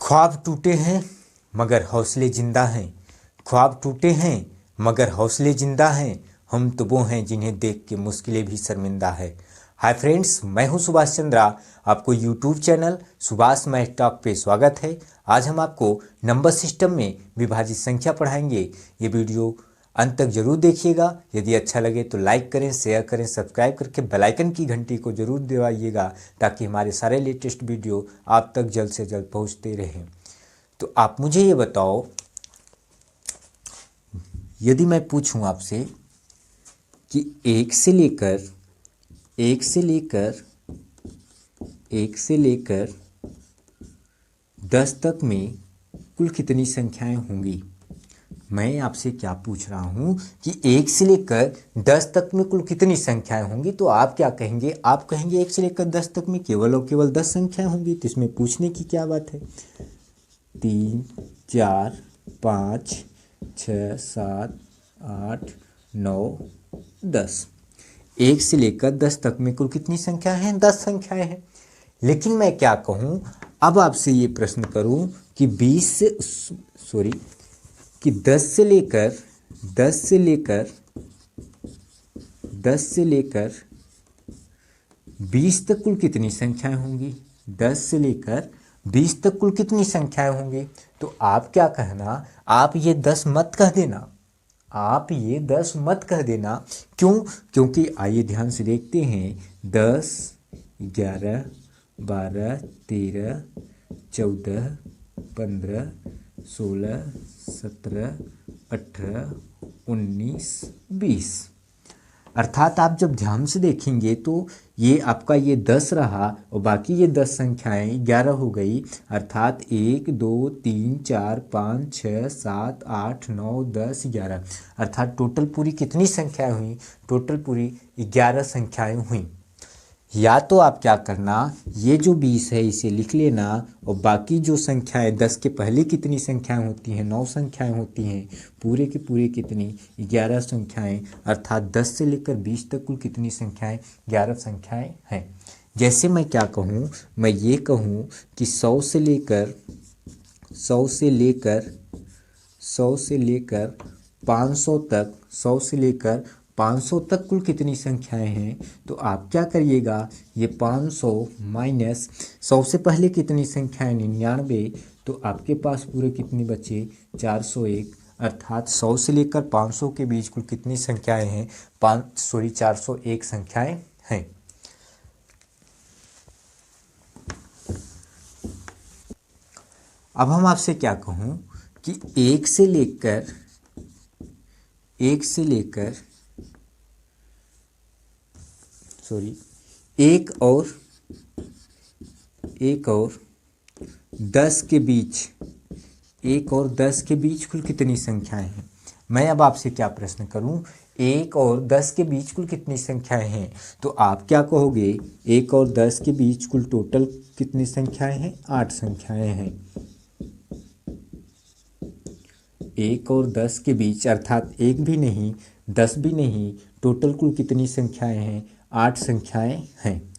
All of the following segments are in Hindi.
ख्वाब टूटे हैं मगर हौसले जिंदा हैं। ख्वाब टूटे हैं मगर हौसले जिंदा हैं। हम तो वो हैं जिन्हें देख के मुश्किलें भी शर्मिंदा है। हाय फ्रेंड्स, मैं हूं सुभाष चंद्रा। आपको YouTube channel Subhash math talk पे स्वागत है। आज हम आपको नंबर सिस्टम में विभाजित संख्या पढ़ाएंगे। ये वीडियो अंत तक जरूर देखिएगा। यदि अच्छा लगे तो लाइक करें, शेयर करें, सब्सक्राइब करके बेल आइकन की घंटी को जरूर दबाइएगा ताकि हमारे सारे लेटेस्ट वीडियो आप तक जल्द से जल्द पहुंचते रहें। तो आप मुझे ये बताओ, यदि मैं पूछूं आपसे कि एक से लेकर 10 तक में कुल कितनी संख्याएं होंगी। मैं आपसे क्या पूछ रहा हूं कि 1 से लेकर 10 तक में कुल कितनी संख्याएं होंगी, तो आप क्या कहेंगे? आप कहेंगे 1 से लेकर 10 तक में केवल और केवल 10 संख्याएं होंगी। तो इसमें पूछने की क्या बात है। 3, 4, 5, 6, 7, 8, 9, 10। 1 से लेकर 10 तक में कुल कितनी संख्याएं हैं? 10 संख्याएं हैं। लेकिन मैं क्या कहूं, अब आपसे ये प्रश्न करूं कि 10 से लेकर 20 तक कुल कितनी संख्याएं होंगी। 10 से लेकर 20 तक कुल कितनी संख्याएं होंगी। तो आप क्या कहना, आप ये 10 मत कह देना। आप ये 10 मत कह देना। क्यों? क्योंकि आइए ध्यान से देखते हैं। 10, 11, 12, 13, 14, 15, 16, 17, 18, 19, 20। अर्थात आप जब ध्यान से देखेंगे तो ये आपका ये 10 रहा और बाकी ये 10 संख्याएं 11 हो गई। अर्थात 1, 2, 3, 4, 5, 6, 7, 8, 9, 10, 11। अर्थात टोटल पूरी कितनी संख्याएं हुई? टोटल पूरी 11 संख्याएं हुई। या तो आप क्या करना, ये जो 20 है इसे लिख लेना और बाकी जो संख्याएं 10 के पहले कितनी संख्याएं होती हैं? 9 संख्याएं होती हैं। पूरे के पूरे कितनी? 11 संख्याएं। अर्थात 10 से लेकर 20 तक कुल कितनी संख्याएं? 11 संख्याएं हैं। जैसे मैं क्या कहूँ, मैं ये कहूँ कि 100 से लेकर 500 तक 100 से लेकर 500 तक कुल कितनी संख्याएं हैं। तो आप क्या करिएगा, ये 500 माइनस 100 से पहले कितनी संख्याएं? 99। तो आपके पास पूरे कितने बचे? 401। अर्थात 100 से लेकर 500 के बीच कुल कितनी संख्याएं हैं? 401 संख्याएं हैं। अब हम आपसे क्या कहूँ कि 1 से लेकर 1 और 10 के बीच 1 और 10 के बीच कुल कितनी संख्याएं हैं। मैं अब आपसे क्या प्रश्न करूं, 1 और 10 के बीच कुल कितनी संख्याएं हैं। तो आप क्या कहोगे, 1 और 10 के बीच कुल टोटल कितनी संख्याएं हैं? 8 संख्याएं हैं। 1 और 10 के बीच अर्थात 1 भी नहीं 10 भी नहीं, टोटल कुल कितनी संख्याएं हैं? 8 संख्याएं हैं।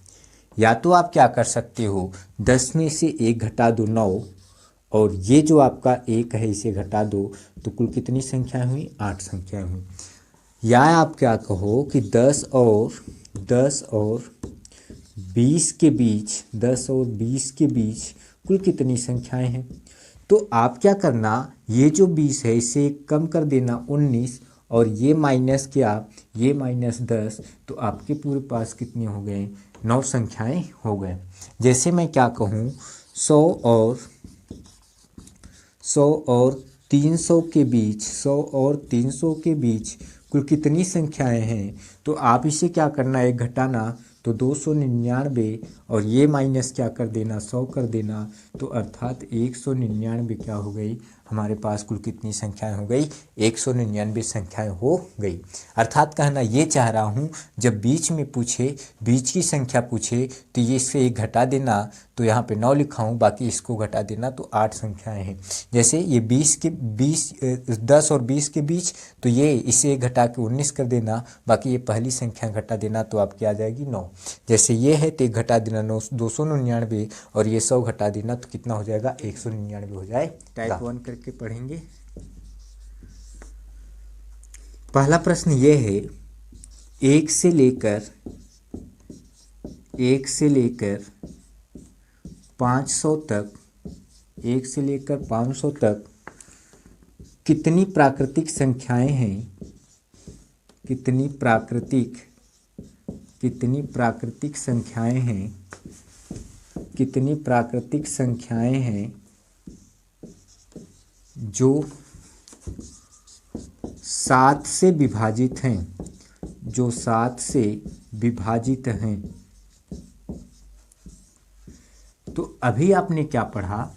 या तो आप क्या कर सकते हो, 10 में से 1 घटा दो 9, और ये जो आपका 1 है इसे घटा दो तो कुल कितनी संख्याएं हुई? 8 संख्याएं हुई। या आप क्या कहो कि 10 और 20 के बीच कुल कितनी संख्याएं हैं। तो आप क्या करना, ये जो 20 है इसे कम कर देना 19, और ये माइनस क्या? ये माइनस 10। तो आपके पूरे पास कितने हो गए? 9 संख्याएं हो गए। जैसे मैं क्या कहूँ, 100 और 300 के बीच कुल कितनी संख्याएं हैं। तो आप इसे क्या करना, एक घटाना तो 299, और ये माइनस क्या कर देना? 100 कर देना। तो अर्थात 199 क्या हो गई? हमारे पास कुल कितनी संख्याएं हो गई? 199 संख्याएं हो गई। अर्थात कहना ये चाह रहा हूँ, जब बीच में पूछे, बीच की संख्या पूछे तो ये इससे एक घटा देना, तो यहाँ पे 9 लिखा हूँ, बाकी इसको घटा देना, तो 8 संख्याएं हैं। जैसे ये 10 और 20 के बीच, तो ये इसे एक घटा के 19 कर देना, बाकी ये पहली संख्या घटा देना, तो आपकी आ जाएगी 9। जैसे ये है तो एक घटा देना 299, और ये 100 घटा देना, तो कितना हो जाएगा? 199 हो जाए। टाइप 1 करके पढ़ेंगे। पहला प्रश्न ये है, 1 से लेकर 500 तक, 1 से लेकर 500 तक कितनी प्राकृतिक संख्याएं हैं? कितनी प्राकृतिक संख्याएं हैं? कितनी प्राकृतिक संख्याएं हैं जो 7 से विभाजित हैं? जो 7 से विभाजित हैं। तो अभी आपने क्या पढ़ा?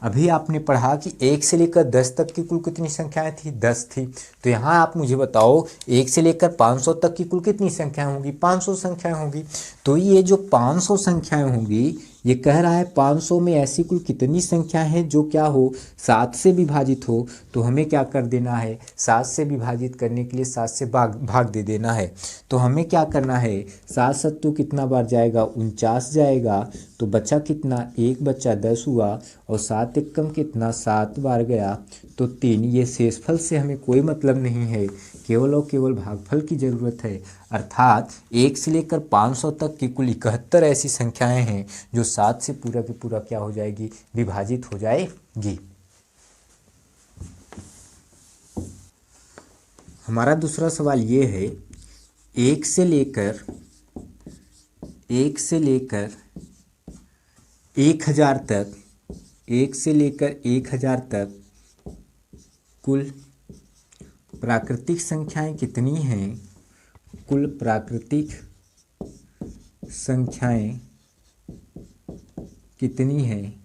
अभी आपने पढ़ा कि 1 से लेकर 10 तक की कुल कितनी संख्याएं थी? 10 थी। तो यहाँ आप मुझे बताओ 1 से लेकर 500 तक की कुल कितनी संख्याएं होंगी? 500 संख्याएं होंगी। तो ये जो 500 संख्याएं होंगी, ये कह रहा है 500 में ऐसी कुल कितनी संख्या है जो क्या हो? 7 से विभाजित हो। तो हमें क्या कर देना है? 7 से विभाजित करने के लिए 7 से भाग दे देना है। तो हमें क्या करना है? 7 सत्तू कितना बार जाएगा? 49 जाएगा। तो बचा कितना? 1 बचा 10 हुआ, और 7 एकम कितना? 7 बार गया, तो 3। ये शेषफल से हमें कोई मतलब नहीं है, केवल और केवल भागफल की ज़रूरत है। अर्थात 1 से लेकर 500 तक की कुल 71 ऐसी संख्याएं हैं जो 7 से पूरा की पूरा क्या हो जाएगी? विभाजित हो जाएगी। हमारा दूसरा सवाल ये है, 1 से लेकर 1000 तक, 1 से लेकर 1000 तक कुल प्राकृतिक संख्याएं कितनी हैं? कुल प्राकृतिक संख्याएं कितनी हैं?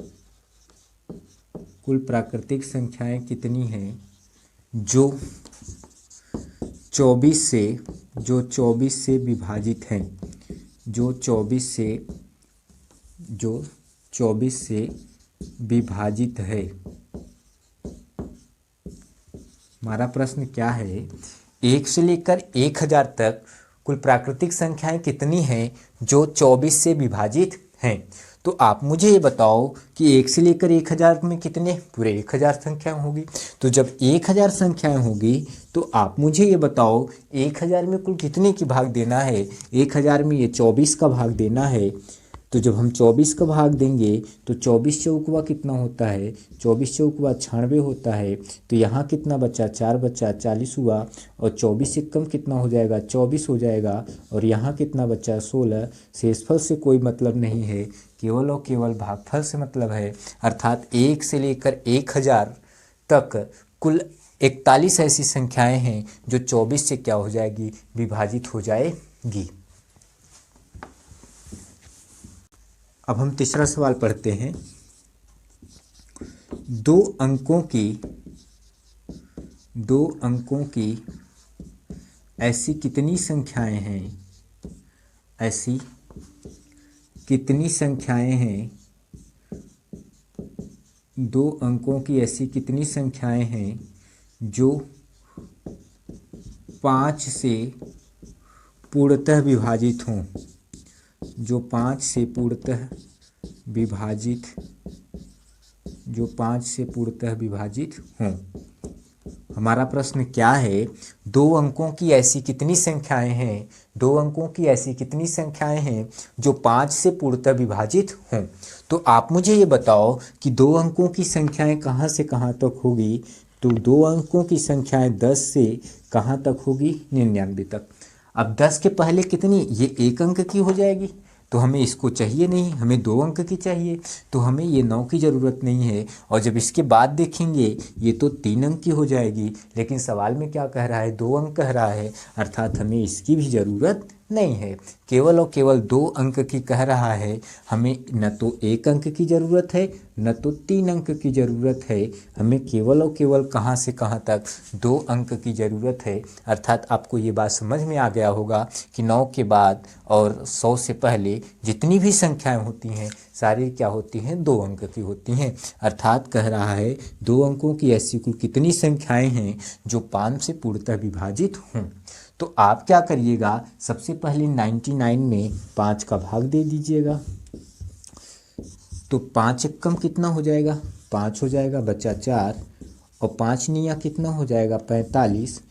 कुल प्राकृतिक संख्याएं कितनी हैं जो 24 से विभाजित हैं? जो 24 से विभाजित है। हमारा प्रश्न क्या है? 1 से लेकर 1000 तक कुल प्राकृतिक संख्याएं कितनी हैं जो 24 से विभाजित हैं? तो आप मुझे ये बताओ कि 1 से लेकर 1000 में कितने? पूरे 1000 संख्याएं होगी। तो जब 1000 संख्याएं होगी, तो आप मुझे ये बताओ 1000 में कुल कितने की भाग देना है? 1000 में ये 24 का भाग देना है। तो जब हम 24 का भाग देंगे तो 24 चौकुआ कितना होता है? 24 चौकुआ 96 होता है। तो यहाँ कितना बचा? 4 बचा, 40 हुआ, और 24 एकम कितना हो जाएगा? 24 हो जाएगा, और यहाँ कितना बचा? 16। शेषफल से कोई मतलब नहीं है, केवल और केवल भागफल से मतलब है। अर्थात 1 से लेकर 1000 तक कुल 41 ऐसी संख्याएं हैं जो 24 से क्या हो जाएगी? विभाजित हो जाएगी। अब हम तीसरा सवाल पढ़ते हैं। 2 अंकों की ऐसी कितनी संख्याएं हैं? ऐसी कितनी संख्याएं हैं? 2 अंकों की ऐसी कितनी संख्याएं हैं जो 5 से पूर्णतः विभाजित हों? जो 5 से पूर्णतः विभाजित हों। हमारा प्रश्न क्या है? 2 अंकों की ऐसी कितनी संख्याएं हैं? 2 अंकों की ऐसी कितनी संख्याएं हैं जो 5 से पूर्णतः विभाजित हों? तो आप मुझे ये बताओ कि 2 अंकों की संख्याएं कहाँ से कहाँ तक होगी? तो 2 अंकों की संख्याएं 10 से कहाँ तक होगी? 99 तक। अब 10 के पहले कितनी? ये 1 अंक की हो जाएगी, तो हमें इसको चाहिए नहीं, हमें 2 अंक की चाहिए, तो हमें ये 9 की ज़रूरत नहीं है। और जब इसके बाद देखेंगे ये तो 3 अंक की हो जाएगी, लेकिन सवाल में क्या कह रहा है? 2 अंक कह रहा है, अर्थात हमें इसकी भी ज़रूरत नहीं है, केवल और केवल 2 अंक की कह रहा है। हमें न तो 1 अंक की ज़रूरत है न तो 3 अंक की ज़रूरत है, हमें केवल और केवल कहाँ से कहाँ तक 2 अंक की ज़रूरत है। अर्थात आपको ये बात समझ में आ गया होगा कि 9 के बाद और 100 से पहले जितनी भी संख्याएं होती हैं सारी क्या होती हैं, 2 अंक की होती हैं। अर्थात कह रहा है 2 अंकों की ऐसी कुल कितनी संख्याएं हैं जो 5 से पूर्णतः विभाजित हों। तो आप क्या करिएगा, सबसे पहले 99 में 5 का भाग दे दीजिएगा। तो 5 एकम कितना हो जाएगा, 5 हो जाएगा, बचा 4 और 5 निया कितना हो जाएगा, 45।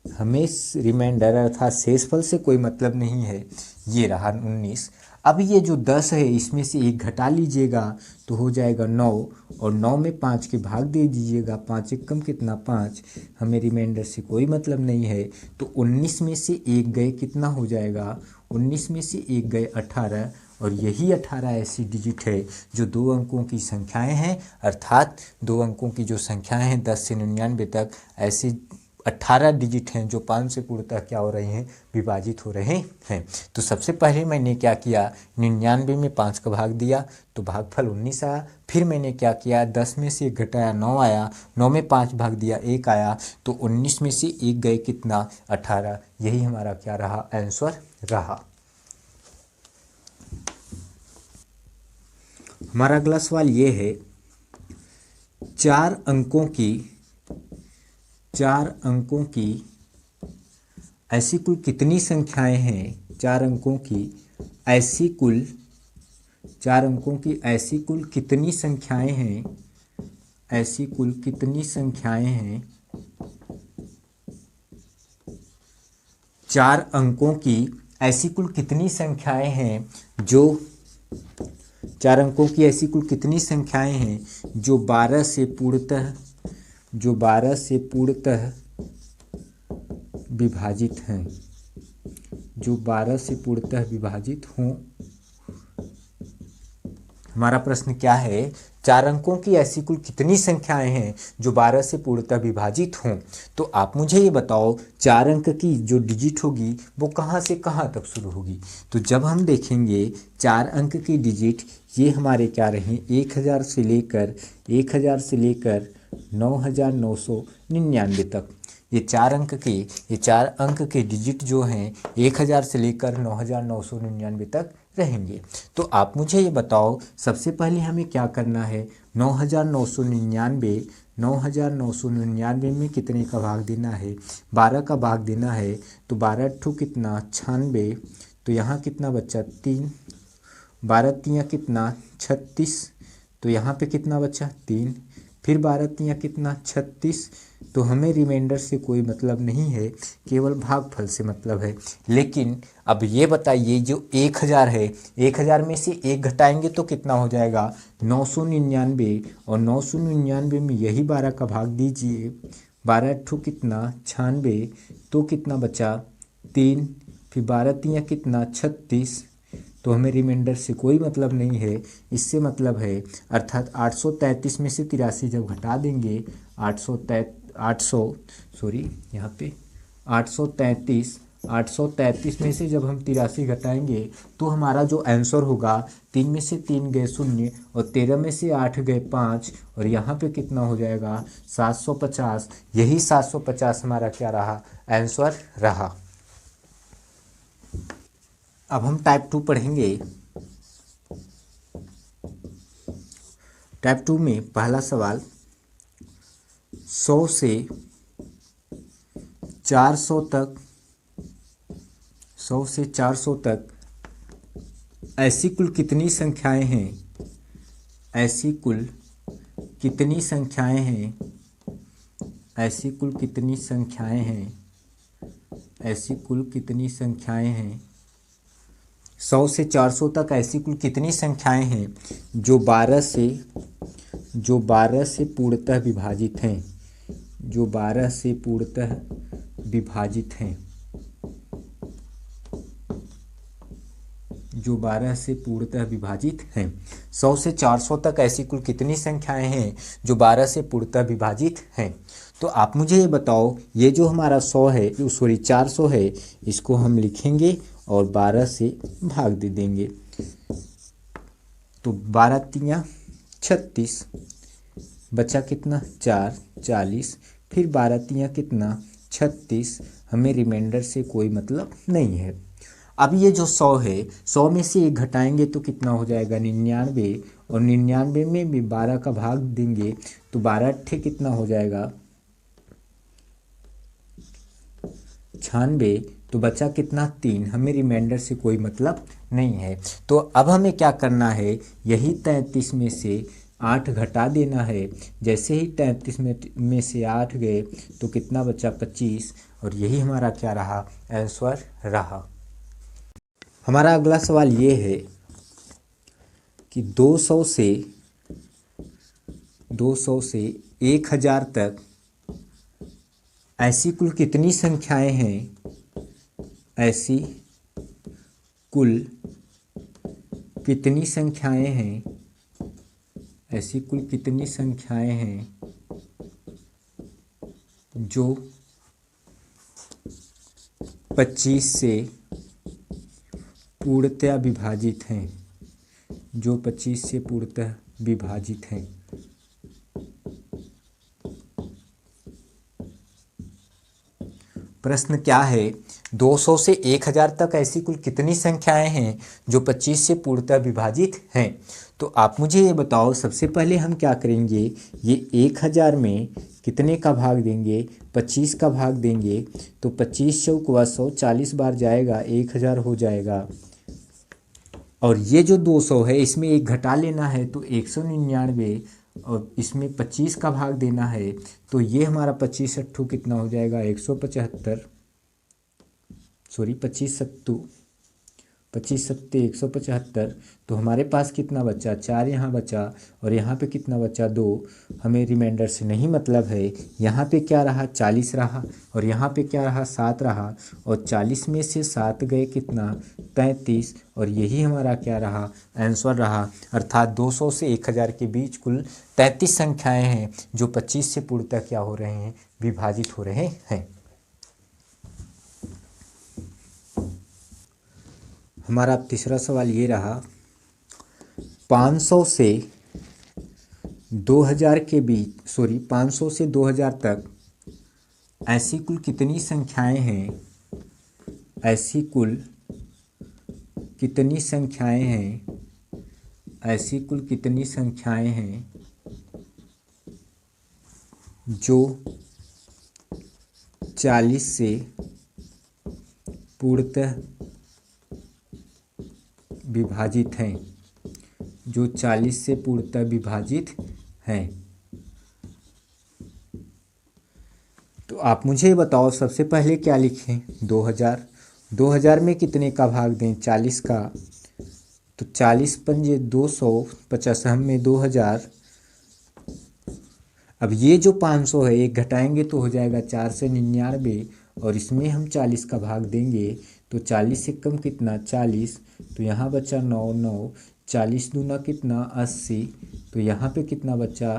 हमें रिमाइंडर अर्थात शेषफल से कोई मतलब नहीं है, ये रहा 19। अब ये जो 10 है इसमें से 1 घटा लीजिएगा तो हो जाएगा 9 और 9 में 5 के भाग दे दीजिएगा। 5 एकम कितना, 5। हमें रिमाइंडर से कोई मतलब नहीं है तो 19 में से 1 गए कितना हो जाएगा, 19 में से 1 गए 18 और यही 18 ऐसी डिजिट है जो 2 अंकों की संख्याएं हैं। अर्थात 2 अंकों की जो संख्याएं हैं 10 से 99 तक ऐसी 18 डिजिट हैं जो 5 से पूर्णतः क्या हो रहे हैं, विभाजित हो रहे हैं। तो सबसे पहले मैंने क्या किया, 99 में 5 का भाग दिया तो भागफल 19 आया। फिर मैंने क्या किया, 10 में से 1 घटाया 9 आया, 9 में 5 भाग दिया 1 आया, तो 19 में से 1 गए कितना, 18। यही हमारा क्या रहा, आंसर रहा। हमारा अगला सवाल ये है, 4 अंकों की ऐसी कुल कितनी संख्याएं हैं, 4 अंकों की ऐसी कुल कितनी संख्याएं हैं, ऐसी कुल कितनी संख्याएं हैं, 4 अंकों की ऐसी कुल कितनी संख्याएं हैं जो 4 अंकों की ऐसी कुल कितनी संख्याएं हैं जो 12 से पूर्णतः विभाजित हैं, जो 12 से पूर्णतः विभाजित हों। हमारा प्रश्न क्या है, 4 अंकों की ऐसी कुल कितनी संख्याएं हैं जो 12 से पूर्णतः विभाजित हों। तो आप मुझे ये बताओ 4 अंक की जो डिजिट होगी वो कहाँ से कहाँ तक शुरू होगी। तो जब हम देखेंगे 4 अंक की डिजिट ये हमारे क्या रहे, 1000 से लेकर 9999 तक। ये 4 अंक के डिजिट जो हैं 1000 से लेकर 9999 तक रहेंगे। तो आप मुझे ये बताओ सबसे पहले हमें क्या करना है, 9999 में कितने का भाग देना है, 12 का भाग देना है। तो 12 ठू कितना, 96। तो यहाँ कितना बचा, 3। 12 तियाँ कितना, 36। तो यहाँ पे कितना बचा, 3। फिर 12 तियाँ कितना, 36। तो हमें रिमाइंडर से कोई मतलब नहीं है, केवल भागफल से मतलब है। लेकिन अब ये बताइए जो 1000 है, 1000 में से 1 घटाएंगे तो कितना हो जाएगा, 999। और 999 में यही 12 का भाग दीजिए, 12 ठू कितना, 96। तो कितना बचा, 3। फिर 12 तियाँ कितना, 36। तो हमें रिमाइंडर से कोई मतलब नहीं है, इससे मतलब है। अर्थात 833 में से 83 जब घटा देंगे, 833 में से जब हम 83 घटाएंगे तो हमारा जो आंसर होगा, 3 में से 3 गए 0 और 13 में से 8 गए 5 और यहाँ पे कितना हो जाएगा, 750। यही 750 हमारा क्या रहा, आंसर रहा। अब हम टाइप 2 पढ़ेंगे। टाइप 2 में पहला सवाल, 100 से 400 तक ऐसी कुल कितनी संख्याएं हैं, ऐसी कुल कितनी संख्याएं हैं, 100 से 400 तक ऐसी कुल कितनी संख्याएं हैं जो 12 से पूर्णतः विभाजित हैं, जो 12 से पूर्णतः विभाजित हैं, जो 12 से पूर्णतः विभाजित हैं। 100 से 400 तक ऐसी कुल कितनी संख्याएं हैं जो 12 से पूर्णतः विभाजित हैं। तो आप मुझे ये बताओ, ये जो हमारा 100 है, सॉरी 400 है, इसको हम लिखेंगे और 12 से भाग दे देंगे। तो 12 तियाँ 36, बचा कितना 4, 40, फिर 12 तियाँ कितना 36, हमें रिमाइंडर से कोई मतलब नहीं है। अब ये जो 100 है, 100 में से एक घटाएंगे तो कितना हो जाएगा 99, और 99 में भी 12 का भाग देंगे तो 12 अट्ठे कितना हो जाएगा 96, तो बचा कितना 3, हमें रिमाइंडर से कोई मतलब नहीं है। तो अब हमें क्या करना है, यही 33 में से 8 घटा देना है। जैसे ही 33 में से 8 गए तो कितना बचा 25, और यही हमारा क्या रहा आंसर रहा। हमारा अगला सवाल ये है कि 200 से 1000 तक ऐसी कुल कितनी संख्याएं हैं, ऐसी कुल कितनी संख्याएं हैं, ऐसी कुल कितनी संख्याएं हैं जो 25 से पूर्णतः विभाजित हैं, जो 25 से पूर्णतः विभाजित हैं। प्रश्न क्या है, 200 से 1000 तक ऐसी कुल कितनी संख्याएं हैं जो 25 से पूर्णतः विभाजित हैं। तो आप मुझे ये बताओ, सबसे पहले हम क्या करेंगे, ये 1000 में कितने का भाग देंगे 25 का भाग देंगे, तो 25 चौक 100, 40 बार जाएगा 1000 हो जाएगा। और ये जो 200 है इसमें एक घटा लेना है तो 199, और इसमें 25 का भाग देना है तो ये हमारा 25 अट्ठू कितना हो जाएगा 175, सॉरी 25 सत्तू 25 सत्ते 175। तो हमारे पास कितना बचा 4 यहाँ बचा, और यहाँ पे कितना बचा 2, हमें रिमाइंडर से नहीं मतलब है। यहाँ पे क्या रहा 40 रहा, और यहाँ पे क्या रहा 7 रहा, और 40 में से 7 गए कितना 33, और यही हमारा क्या रहा आंसर रहा। अर्थात 200 से 1000 के बीच कुल 33 संख्याएँ हैं जो 25 से पूर्णतः क्या हो रहे हैं विभाजित हो रहे हैं। हमारा तीसरा सवाल ये रहा, 500 से 2000 के बीच, सॉरी 500 से 2000 तक ऐसी कुल कितनी संख्याएं हैं, ऐसी कुल कितनी संख्याएं हैं, ऐसी कुल कितनी संख्याएं हैं जो 40 से पूर्णतः विभाजित हैं, जो 40 से पूर्णतः विभाजित हैं। तो आप मुझे बताओ, सबसे पहले क्या लिखें 2000, 2000 में कितने का भाग दें 40 का, तो 40 पंजे 250, हम में 2000। अब ये जो 500 है एक घटाएंगे तो हो जाएगा 4 से 99, और इसमें हम 40 का भाग देंगे तो 40 से कम कितना 40, तो यहाँ बचा 9, 9, 40 दूना कितना 80, तो यहाँ पे कितना बचा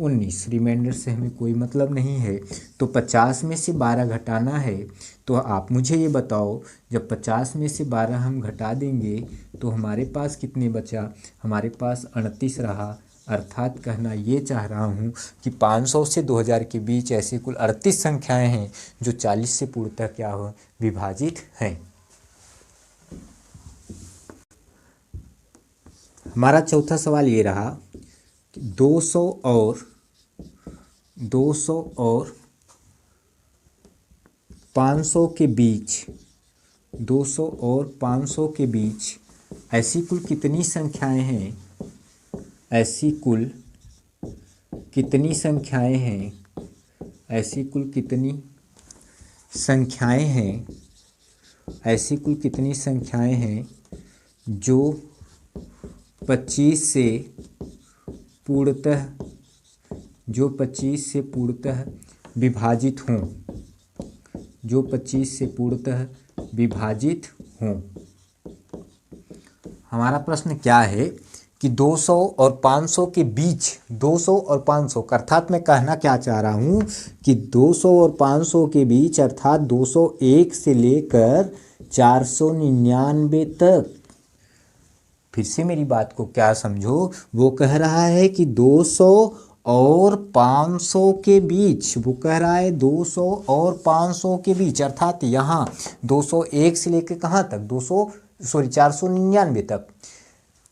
19, रिमाइंडर से हमें कोई मतलब नहीं है। तो 50 में से 12 घटाना है, तो आप मुझे ये बताओ, जब 50 में से 12 हम घटा देंगे तो हमारे पास कितने बचा, हमारे पास 38 रहा। अर्थात कहना ये चाह रहा हूँ कि 500 से 2000 के बीच ऐसी कुल 38 संख्याएं हैं जो 40 से पूर्णतः क्या हो विभाजित हैं। हमारा चौथा सवाल ये रहा कि 200 और 500 के बीच, 200 और 500 के बीच ऐसी कुल कितनी संख्याएं हैं, ऐसी कुल कितनी संख्याएं हैं, ऐसी कुल कितनी संख्याएं हैं, ऐसी कुल कितनी संख्याएं हैं जो 25 से पूर्णतः, जो 25 से पूर्णतः विभाजित हों, जो 25 से पूर्णतः विभाजित हों। हमारा प्रश्न क्या है कि 200 और 500 के बीच, 200 और 500 अर्थात मैं कहना क्या चाह रहा हूँ कि 200 और 500 के बीच अर्थात 201 से लेकर 499 तक। फिर से मेरी बात को क्या समझो, वो कह रहा है कि 200 और 500 के बीच, वो कह रहा है 200 और 500 के बीच अर्थात यहाँ 201 से लेकर कहाँ तक, 499 तक।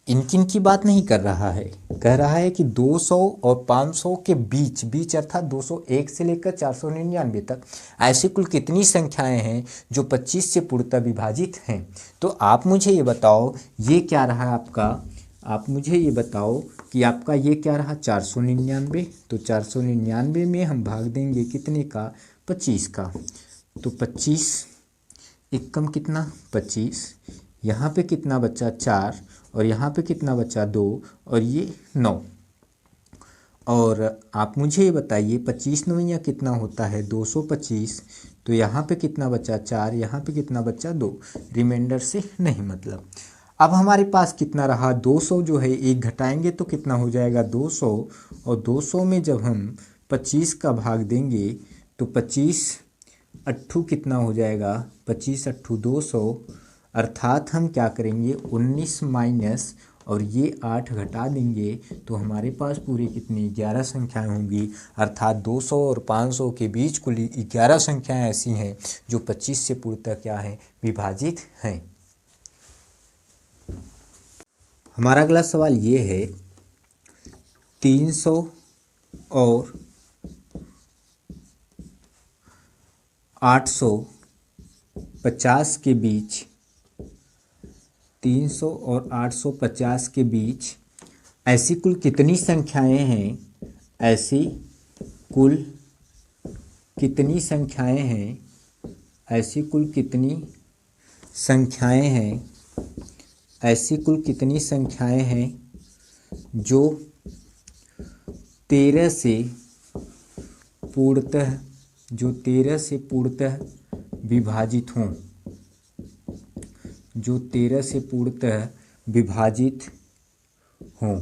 इनकिन की बात नहीं कर रहा है, कह रहा है कि 200 और 500 के बीच, बीच अर्थात 201 से लेकर 499 तक ऐसी कुल कितनी संख्याएं हैं जो 25 से पूर्णतः विभाजित हैं। तो आप मुझे ये बताओ, ये क्या रहा आपका, आप मुझे ये बताओ कि आपका ये क्या रहा 499। तो 499 में हम भाग देंगे कितने का, 25 का। तो 25 एक कम कितना 25, यहाँ पे कितना बचा 4, और यहाँ पे कितना बचा 2, और ये 9। और आप मुझे ये बताइए 25 नौइया कितना होता है 225। तो यहाँ पे कितना बचा 4, यहाँ पे कितना बचा 2, रिमाइंडर से नहीं मतलब। अब हमारे पास कितना रहा 200 जो है, एक घटाएंगे तो कितना हो जाएगा 200, और 200 में जब हम 25 का भाग देंगे तो 25 अट्ठू कितना हो जाएगा, 25 अट्ठू 200, अर्थात हम क्या करेंगे 19 माइनस और ये 8 घटा देंगे तो हमारे पास पूरे कितनी 11 संख्याएं होंगी। अर्थात 200 और 500 के बीच कुल 11 संख्याएं ऐसी हैं जो 25 से पूर्णतः क्या हैं, विभाजित हैं। हमारा अगला सवाल ये है 300 और 850 के बीच, 300 और 850 के बीच ऐसी कुल कितनी संख्याएं हैं, ऐसी कुल कितनी संख्याएं हैं, ऐसी कुल कितनी संख्याएं हैं, ऐसी कुल कितनी संख्याएं हैं जो 13 से पूर्णतः, जो 13 से पूर्णतः विभाजित हों, जो 13 से पूर्णतः विभाजित हों।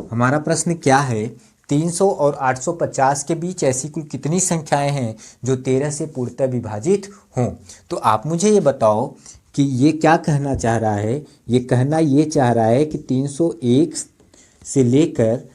हमारा प्रश्न क्या है, 300 और 850 के बीच ऐसी कुल कितनी संख्याएं हैं जो 13 से पूर्णतः विभाजित हों। तो आप मुझे ये बताओ कि ये क्या कहना चाह रहा है, ये कहना ये चाह रहा है कि 301 से लेकर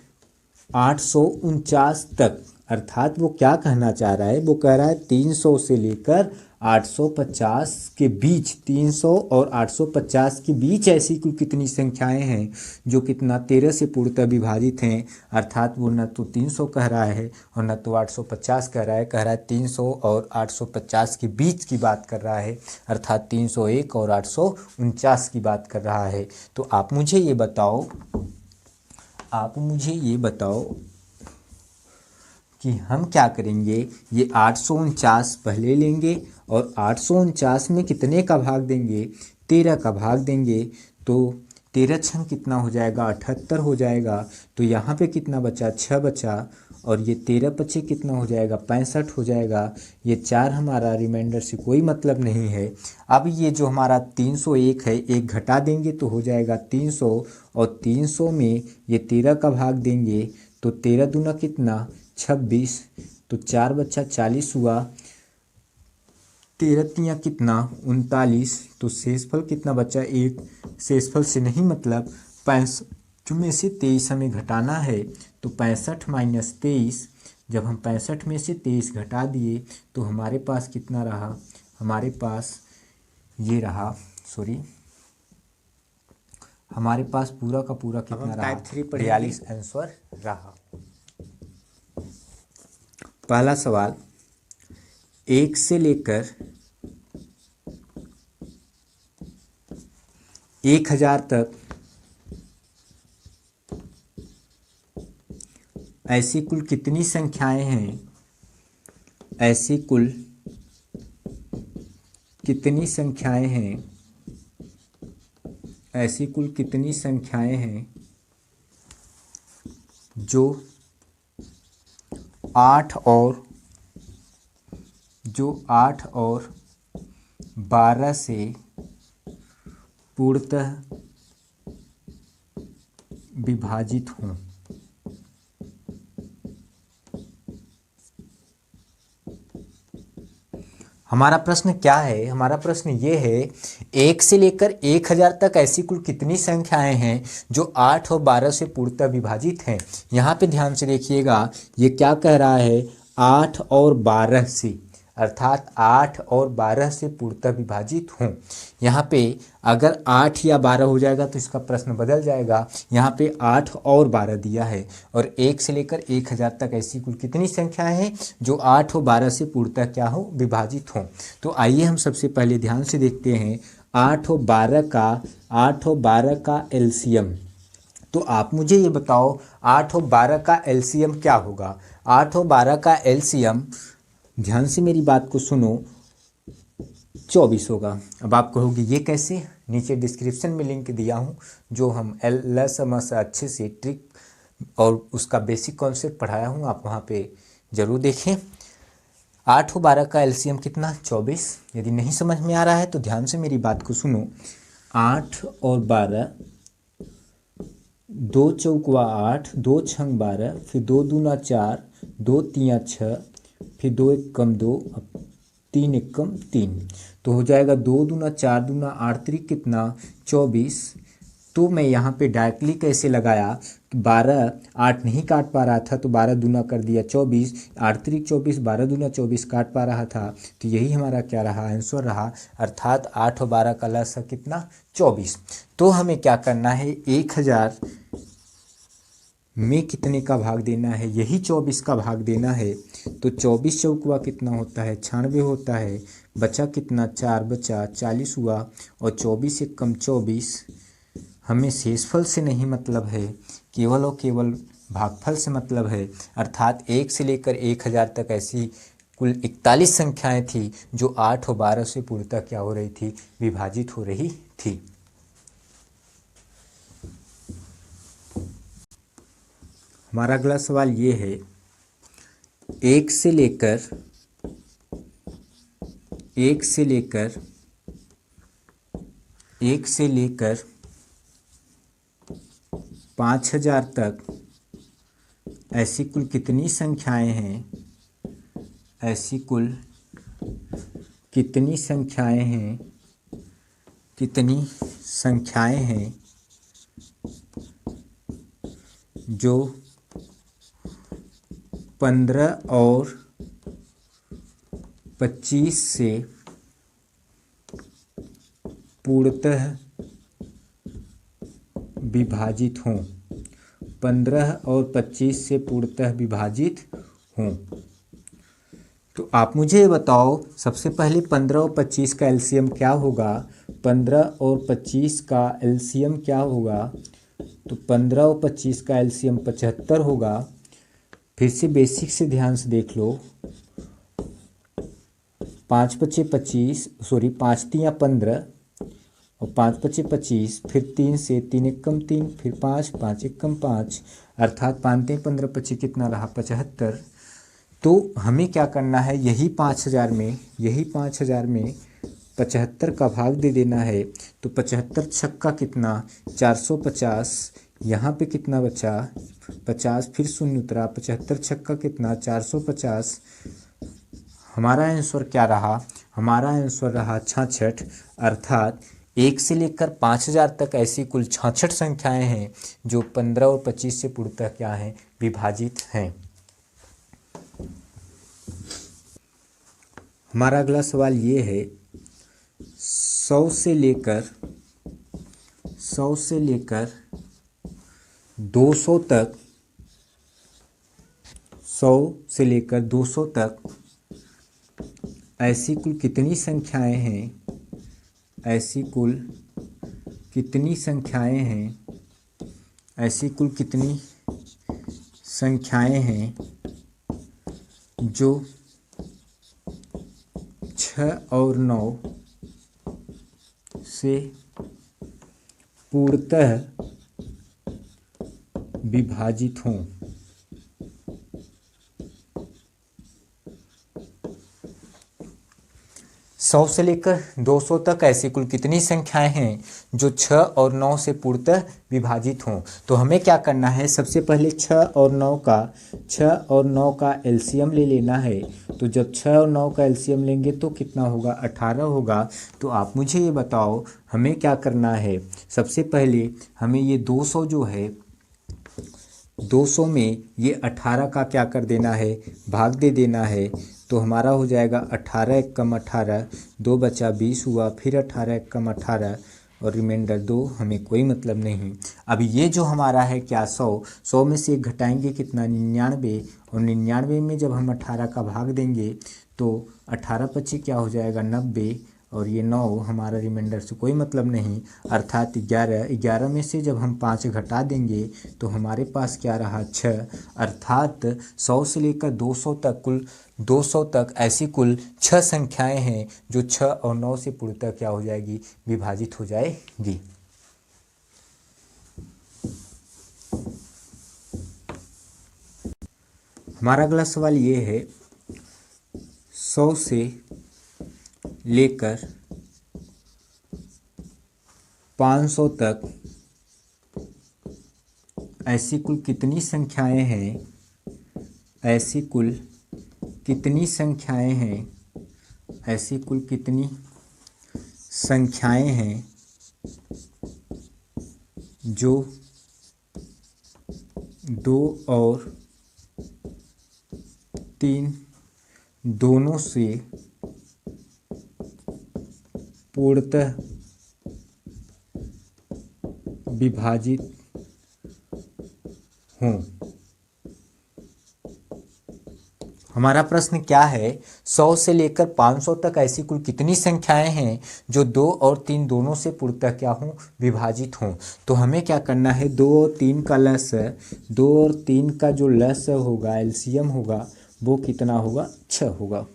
849 तक, अर्थात वो क्या कहना चाह रहा है, वो कह रहा है 300 से लेकर 850 के बीच, 300 और 850 के बीच ऐसी कुल कितनी संख्याएं हैं जो कितना 13 से पूर्णतः विभाजित हैं। अर्थात वो न तो 300 कह रहा है और न तो 850 कह रहा है, 300 और 850 के बीच की बात कर रहा है, अर्थात 301 और 849 की बात कर रहा है। तो आप मुझे ये बताओ, आप मुझे ये बताओ कि हम क्या करेंगे, ये 849 पहले लेंगे और 849 में कितने का भाग देंगे, 13 का भाग देंगे। तो 13 छंग कितना हो जाएगा 78 हो जाएगा। तो यहाँ पे कितना बचा 6 बचा, और ये 13 पचे कितना हो जाएगा 65 हो जाएगा। ये 4 हमारा रिमाइंडर से कोई मतलब नहीं है। अब ये जो हमारा 301 है, एक घटा देंगे तो हो जाएगा 300, और 300 में ये 13 का भाग देंगे तो 13 दूना कितना 26, तो 4 बच्चा 40 हुआ, 13 तियाँ कितना 39, तो शेषफल कितना बचा 1, शेषफल से नहीं मतलब 65 में से 23 हमें घटाना है। तो 65 माइनस 23, जब हम 65 में से 23 घटा दिए तो हमारे पास कितना रहा, हमारे पास ये रहा, सॉरी, हमारे पास पूरा का पूरा कितना रहा, 42 आंसर रहा। पहला सवाल, 1 से लेकर 1000 तक ऐसी कुल कितनी संख्याएं हैं, ऐसी कुल कितनी संख्याएं हैं, ऐसी कुल कितनी संख्याएं हैं जो 8 और 12 से पूर्णतः विभाजित हों। हमारा प्रश्न क्या है? हमारा प्रश्न ये है, 1 से लेकर 1000 तक ऐसी कुल कितनी संख्याएं हैं जो 8 और 12 से पूर्णतः विभाजित हैं। यहाँ पे ध्यान से देखिएगा, ये क्या कह रहा है, 8 और 12 से, अर्थात 8 और 12 से पूर्णतः विभाजित हों। यहाँ पे अगर 8 या 12 हो जाएगा तो इसका प्रश्न बदल जाएगा। यहाँ पे 8 और 12 दिया है और 1 से लेकर 1000 तक ऐसी कुल कितनी संख्याएं हैं जो 8 और 12 से पूर्णतः क्या हो, विभाजित हों। तो आइए हम सबसे पहले ध्यान से देखते हैं 8 और 12 का एलसीएम। तो आप मुझे ये बताओ 8 और 12 का एलसीएम क्या होगा। 8 और 12 का एलसीएम, ध्यान से मेरी बात को सुनो, 24 होगा। अब आप कहोगे ये कैसे? नीचे डिस्क्रिप्शन में लिंक दिया हूँ, जो हम LSMS अच्छे से ट्रिक और उसका बेसिक कॉन्सेप्ट पढ़ाया हूँ, आप वहाँ पे ज़रूर देखें। 8 और 12 का एलसीएम कितना? 24। यदि नहीं समझ में आ रहा है तो ध्यान से मेरी बात को सुनो। 8 और 12, 2 चौकुआ 8, 2 छंग 12, फिर 2 दूना 4, 2 तिया 6, फिर 2 एकम 2, 3 एकम 3, तो हो जाएगा 2 दूना 4 दूना 8 त्रिक कितना? 24। तो मैं यहाँ पे डायरेक्टली कैसे लगाया, 12, 8 नहीं काट पा रहा था तो 12 दूना कर दिया 24, 8 त्रिक 24, 12 दूना 24 काट पा रहा था, तो यही हमारा क्या रहा, आंसर रहा। अर्थात 8 और 12 का लसा कितना? 24। तो हमें क्या करना है, 1000 में कितने का भाग देना है, यही 24 का भाग देना है। तो 24 चौकुआ कितना होता है? 96 होता है। बचा कितना? 4 बचा 40 हुआ, और 24 एकम 24। हमें शेषफल से नहीं मतलब है, केवल और केवल भागफल से मतलब है। अर्थात 1 से लेकर 1000 तक ऐसी कुल 41 संख्याएं थी जो 8 और 12 से पूर्णतः क्या हो रही थी, विभाजित हो रही थी। हमारा अगला सवाल ये है, 1 से लेकर 5000 तक ऐसी कुल कितनी संख्याएं हैं, ऐसी कुल कितनी संख्याएं हैं जो 15 और 25 से पूर्णतः विभाजित हों। 15 और 25 से पूर्णतः विभाजित हों। तो आप मुझे बताओ, सबसे पहले 15 और 25 का एलसीएम क्या होगा? 15 और 25 का एलसीएम क्या होगा? तो 15 और 25 का एलसीएम 75 होगा। फिर से बेसिक से ध्यान से देख लो, 5 पचे 25, सॉरी 5 तिया 15 और 5 पचे 25, फिर 3 से 3 एकम 3, फिर 5, 5 एकम 5, अर्थात 5 तिया 15 25 कितना रहा? 75। तो हमें क्या करना है, यही 5000 में 75 का भाग दे देना है। तो 75 छक्का कितना? 450। यहाँ पे कितना बचा? 50, फिर शून्य उतरा, 75 छक्का कितना? 450। हमारा आंसर क्या रहा? हमारा आंसर रहा 66। अर्थात 1 से लेकर 5000 तक ऐसी कुल 66 संख्याएं हैं जो 15 और 25 से पूर्णतः क्या हैं, विभाजित हैं। हमारा अगला सवाल ये है, 100 से लेकर 200 तक, 100 से लेकर 200 तक ऐसी कुल कितनी संख्याएं हैं, ऐसी कुल कितनी संख्याएं हैं जो 6 और 9 से पूर्णतः विभाजित हों। 100 से लेकर 200 तक ऐसी कुल कितनी संख्याएं हैं जो 6 और 9 से पूर्णतः विभाजित हों। तो हमें क्या करना है, सबसे पहले 6 और 9 का एलसीएम ले लेना है। तो जब 6 और 9 का एलसीएम लेंगे तो कितना होगा, 18 होगा। तो आप मुझे ये बताओ हमें क्या करना है। सबसे पहले हमें ये 200 जो है, 200 में ये 18 का क्या कर देना है, भाग दे देना है। तो हमारा हो जाएगा 18 एक कम 18, 2 बचा 20 हुआ, फिर 18 एक कम 18 और रिमाइंडर 2, हमें कोई मतलब नहीं। अब ये जो हमारा है क्या 100 में से एक घटाएंगे कितना, 99, और 99 में जब हम 18 का भाग देंगे तो 18 पच्ची क्या हो जाएगा 90, और ये 9 हमारा रिमाइंडर से कोई मतलब नहीं, अर्थात 11 में से जब हम 5 घटा देंगे तो हमारे पास क्या रहा 6। अर्थात 100 से लेकर 200 तक ऐसी कुल 6 संख्याएं हैं जो 6 और 9 से पूर्णतः क्या हो जाएगी, विभाजित हो जाएगी। हमारा अगला सवाल ये है, 100 से लेकर 500 तक ऐसी कुल कितनी संख्याएं हैं, ऐसी कुल कितनी संख्याएं हैं, ऐसी कुल कितनी संख्याएं हैं जो 2 और 3 दोनों से पूर्णतः विभाजित हों। हमारा प्रश्न क्या है, 100 से लेकर 500 तक ऐसी कुल कितनी संख्याएं हैं जो 2 और 3 दोनों से पूर्णतः क्या हों, विभाजित हों। तो हमें क्या करना है, 2 और 3 का लस, 2 और 3 का जो लस होगा, एलसीएम होगा, वो कितना होगा, 6 होगा।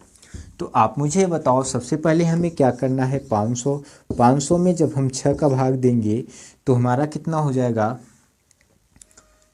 तो आप मुझे बताओ सबसे पहले हमें क्या करना है, 500 में जब हम 6 का भाग देंगे तो हमारा कितना हो जाएगा,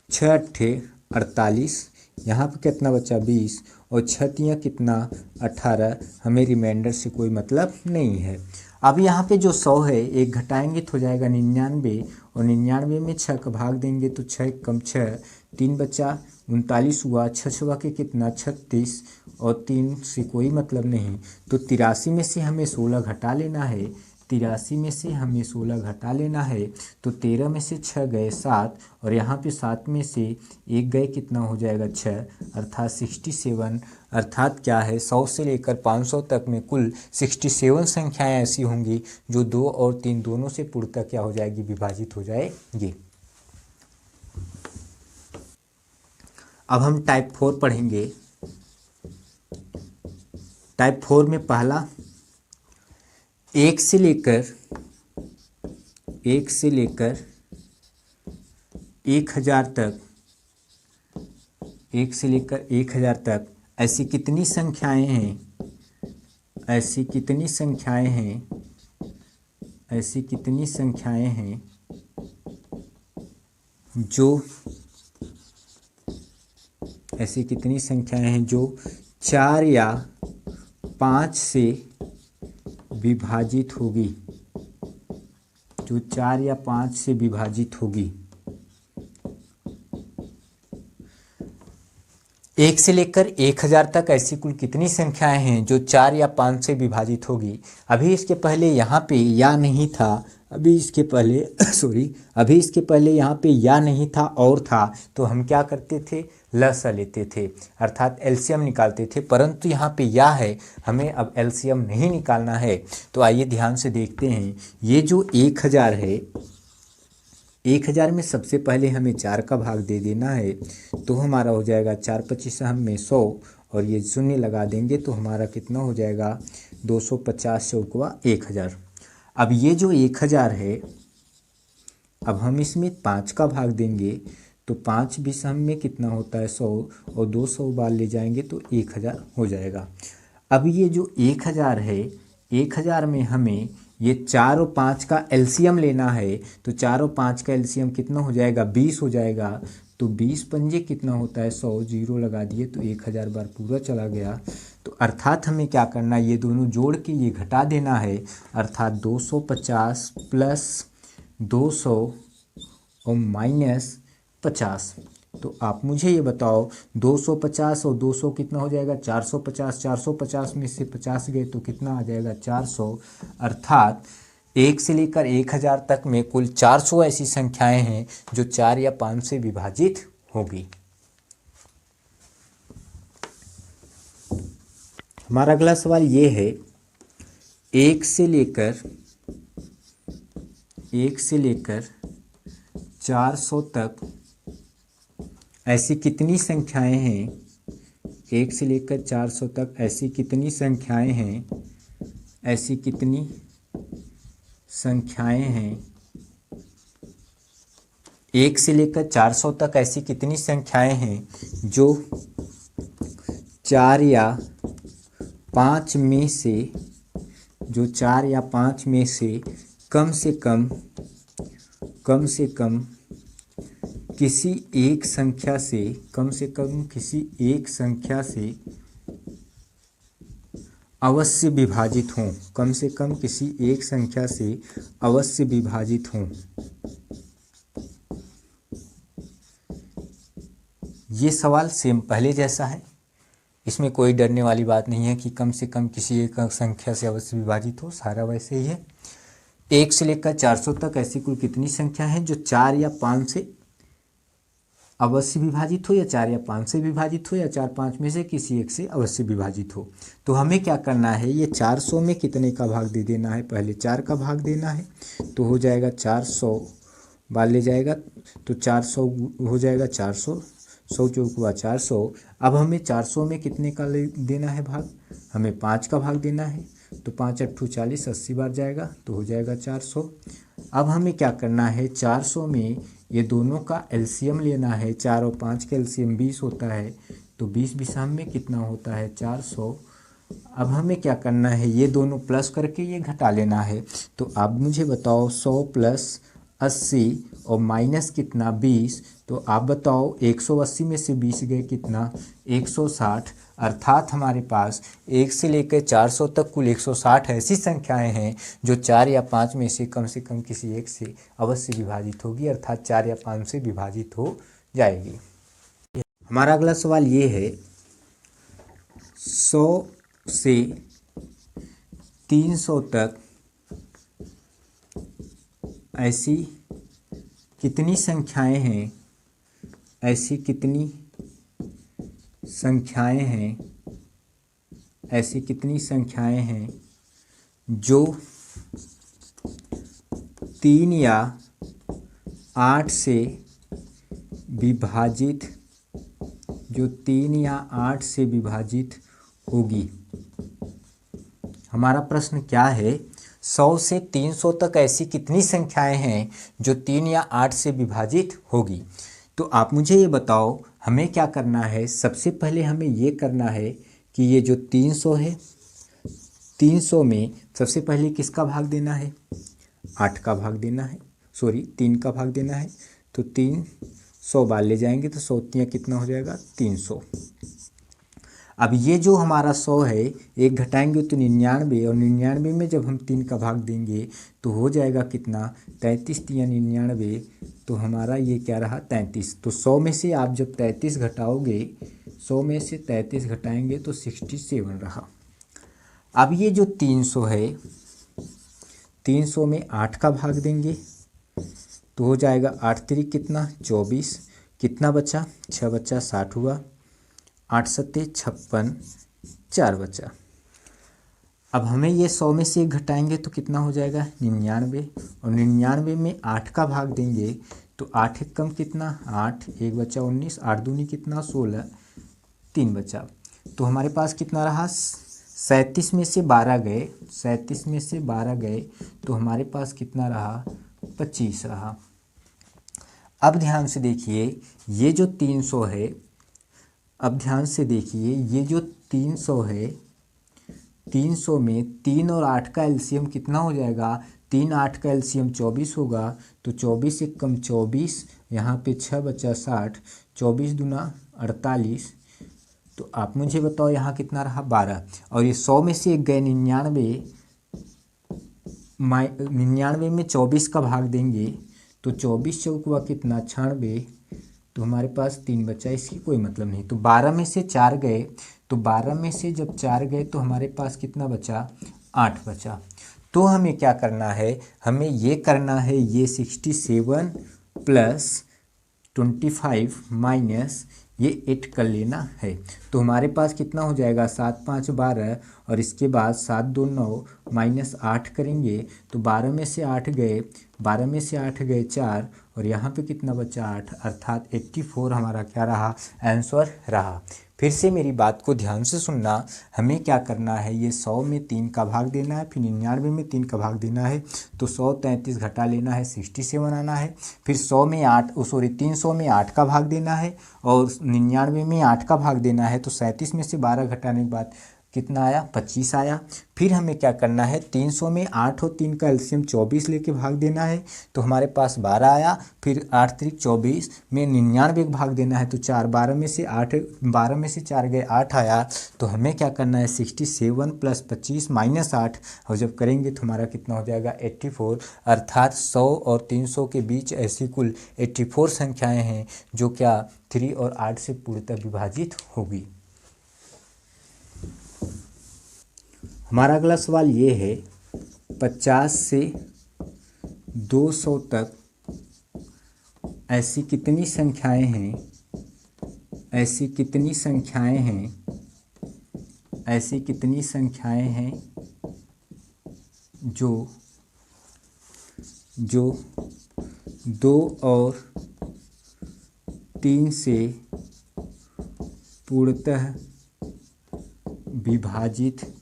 6 अट्ठे 48, यहाँ पर कितना बचा 20, और 6 तियाँ कितना 18, हमें रिमाइंडर से कोई मतलब नहीं है। अब यहाँ पे जो 100 है, एक घटाएंगे तो हो जाएगा 99, और 99 में 6 का भाग देंगे तो 6 कम 6, 3 बचा 39 हुआ, 6 हुआ के कितना 36, और 3 से कोई मतलब नहीं। तो 83 में से हमें 16 घटा लेना है, 83 में से हमें 16 घटा लेना है। तो 13 में से 6 गए 7, और यहाँ पे 7 में से 1 गए कितना हो जाएगा 6, अर्थात 67। अर्थात क्या है, 100 से लेकर 500 तक में कुल 67 संख्याएं ऐसी होंगी जो 2 और 3 दोनों से पूर्णतः क्या हो जाएगी, विभाजित हो जाएगी। अब हम टाइप 4 पढ़ेंगे। टाइप 4 में पहला 1 से लेकर 1000 तक, 1 से लेकर 1000 तक ऐसी कितनी संख्याएं हैं, ऐसी कितनी संख्याएं हैं, ऐसी कितनी संख्याएं हैं जो, ऐसी कितनी संख्याएं हैं जो 4 या 5 से विभाजित होगी, जो 4 या 5 से विभाजित होगी। 1 से लेकर 1000 तक ऐसी कुल कितनी संख्याएं हैं जो 4 या 5 से विभाजित होगी। अभी इसके पहले यहाँ पे या नहीं था, अभी इसके पहले अभी इसके पहले यहाँ पे या नहीं था और था, तो हम क्या करते थे, लसा लेते थे, अर्थात एलसीएम निकालते थे। परंतु यहाँ पे या है, हमें अब एलसीएम नहीं निकालना है। तो आइए ध्यान से देखते हैं, ये जो 1000 है, 1000 में सबसे पहले हमें 4 का भाग दे देना है। तो हमारा हो जाएगा 4 25 हमें 100, और ये शून्य लगा देंगे तो हमारा कितना हो जाएगा 250 चौकवा 1000। अब ये जो 1000 है, अब हम इसमें 5 का भाग देंगे तो 5 20 में कितना होता है 100, और 200 बार ले जाएंगे तो 1000 हो जाएगा। अब ये जो 1000 है, 1000 में हमें ये 4 और 5 का एलसीएम लेना है, तो 4 और 5 का एलसीएम कितना हो जाएगा, 20 हो जाएगा। तो 20 पंजे कितना होता है, 100, जीरो लगा दिए तो 1000 बार पूरा चला गया। तो अर्थात हमें क्या करना है, ये दोनों जोड़ के ये घटा देना है, अर्थात 250 प्लस 200 और माइनस 50। तो आप मुझे ये बताओ 250 और 200 कितना हो जाएगा, 450। 450 में से 50 गए तो कितना आ जाएगा, 400। अर्थात 1 से लेकर 1000 तक में कुल 400 ऐसी संख्याएं हैं जो 4 या 5 से विभाजित होगी। हमारा अगला सवाल ये है, 1 से लेकर 400 तक ऐसी कितनी संख्याएं हैं, 1 से लेकर 400 तक ऐसी कितनी संख्याएं हैं, 1 से लेकर 400 तक ऐसी कितनी संख्याएं हैं जो 4 या 5 में से कम से कम किसी एक संख्या से अवश्य विभाजित हों, ये सवाल सेम पहले जैसा है, इसमें कोई डरने वाली बात नहीं है कि कम से कम किसी एक संख्या से अवश्य विभाजित हो, सारा वैसे ही है। 1 से लेकर 400 तक ऐसी कुल कितनी संख्या है जो 4 या 5 से अवश्य विभाजित हो, या 4 या 5 से विभाजित हो, या 4-5 में से किसी एक से अवश्य विभाजित हो। तो हमें क्या करना है, ये 400 में कितने का भाग दे देना है, पहले 4 का भाग देना है, तो हो जाएगा 400 बार ले जाएगा तो 400 हो जाएगा, 400, 100 चौक हुआ 400। अब हमें 400 में कितने का देना है भाग, हमें 5 का भाग देना है, तो 5 8 40, 80 बार जाएगा तो हो जाएगा 400। अब हमें क्या करना है, 400 में ये दोनों का एलसीएम लेना है, 4 और 5 का एलसीएम 20 होता है, तो 20 बिसाम में कितना होता है, 400। अब हमें क्या करना है, ये दोनों प्लस करके ये घटा लेना है। तो आप मुझे बताओ 100 प्लस 80 और माइनस कितना 20, तो आप बताओ 180 में से 20 गए कितना, 160। अर्थात हमारे पास 1 से लेकर 400 तक कुल 160 ऐसी संख्याएं हैं जो 4 या 5 में से कम किसी एक से अवश्य विभाजित होगी, अर्थात 4 या 5 से विभाजित हो जाएगी। हमारा अगला सवाल ये है, 100 से 300 तक ऐसी कितनी संख्याएं हैं, ऐसी कितनी संख्याएं हैं जो 3 या 8 से विभाजित होगी। हमारा प्रश्न क्या है, 100 से 300 तक ऐसी कितनी संख्याएं हैं जो 3 या 8 से विभाजित होगी। तो आप मुझे ये बताओ हमें क्या करना है, सबसे पहले हमें ये करना है कि ये जो 300 है, 300 में सबसे पहले किसका भाग देना है, 8 का भाग देना है, 3 का भाग देना है। तो 300 बार ले जाएंगे तो 100 कितना हो जाएगा, 300। अब ये जो हमारा 100 है, एक घटाएंगे तो 99, और 99 में जब हम 3 का भाग देंगे तो हो जाएगा कितना, 33 या 99, तो हमारा ये क्या रहा, 33। तो 100 में से आप जब 33 घटाओगे, 100 में से 33 घटाएंगे तो 67 रहा। अब ये जो 300 है, 300 में 8 का भाग देंगे तो हो जाएगा 8 3 कितना, 24, कितना बचा, 6 बचा, 60 हुआ, 8 सत्ते 56, 4 बचा। अब हमें ये 100 में से घटाएंगे तो कितना हो जाएगा, 99, और 99 में 8 का भाग देंगे तो 8 एक कम कितना, 8, 1 बचा 19, 8 दूनी कितना 16, 3 बचा। तो हमारे पास कितना रहा, 37 में से 12 गए, 37 में से 12 गए तो हमारे पास कितना रहा, 25 रहा। अब ध्यान से देखिए ये जो 300 है, अब ध्यान से देखिए ये जो 300 है, 300 में 3 और 8 का एलसीएम कितना हो जाएगा, 3 8 का एलसीएम 24 होगा, तो 24 एक कम 24, यहाँ पे 6 बचा 60, 24 दूना 48। तो आप मुझे बताओ यहाँ कितना रहा 12, और ये 100 में से एक गए 99, 99 में 24 का भाग देंगे तो 24 चौक कितना 96, तो हमारे पास 3 बचा, इसकी कोई मतलब नहीं। तो 12 में से 4 गए, तो 12 में से जब 4 गए तो हमारे पास कितना बचा, 8 बचा। तो हमें क्या करना है, हमें ये करना है, ये 67 प्लस 25 माइनस ये 8 कर लेना है। तो हमारे पास कितना हो जाएगा, 7 5 12, और इसके बाद 7 2 9 माइनस 8 करेंगे तो 12 में से 8 गए, 12 में से 8 गए 4, और यहाँ पे कितना बचा 8, अर्थात 84 हमारा क्या रहा, आंसर रहा। फिर से मेरी बात को ध्यान से सुनना, हमें क्या करना है, ये 100 में 3 का भाग देना है, फिर 99 में 3 का भाग देना है, तो 133 घटा लेना है, 67 आना है। फिर 300 में 8 का भाग देना है, और 99 में 8 का भाग देना है, तो 37 में से 12 घटाने के बाद कितना आया, 25 आया। फिर हमें क्या करना है, 300 में 8 और 3 का एलसीएम 24 लेके भाग देना है, तो हमारे पास 12 आया। फिर 8 3 24 में 99 का भाग देना है, तो 4, 12 में से 8, 12 में से 4 गए 8 आया। तो हमें क्या करना है, 67 प्लस 25 माइनस 8, और जब करेंगे तो हमारा कितना हो जाएगा, 84। अर्थात 100 और 300 के बीच ऐसी कुल 84 संख्याएँ हैं जो क्या 3 और 8 से पूर्णतः विभाजित होगी। हमारा अगला सवाल ये है, 50 से 200 तक ऐसी कितनी संख्याएं हैं, ऐसी कितनी संख्याएं हैं, ऐसी कितनी संख्याएं हैं जो 2 और 3 से पूर्णतः विभाजित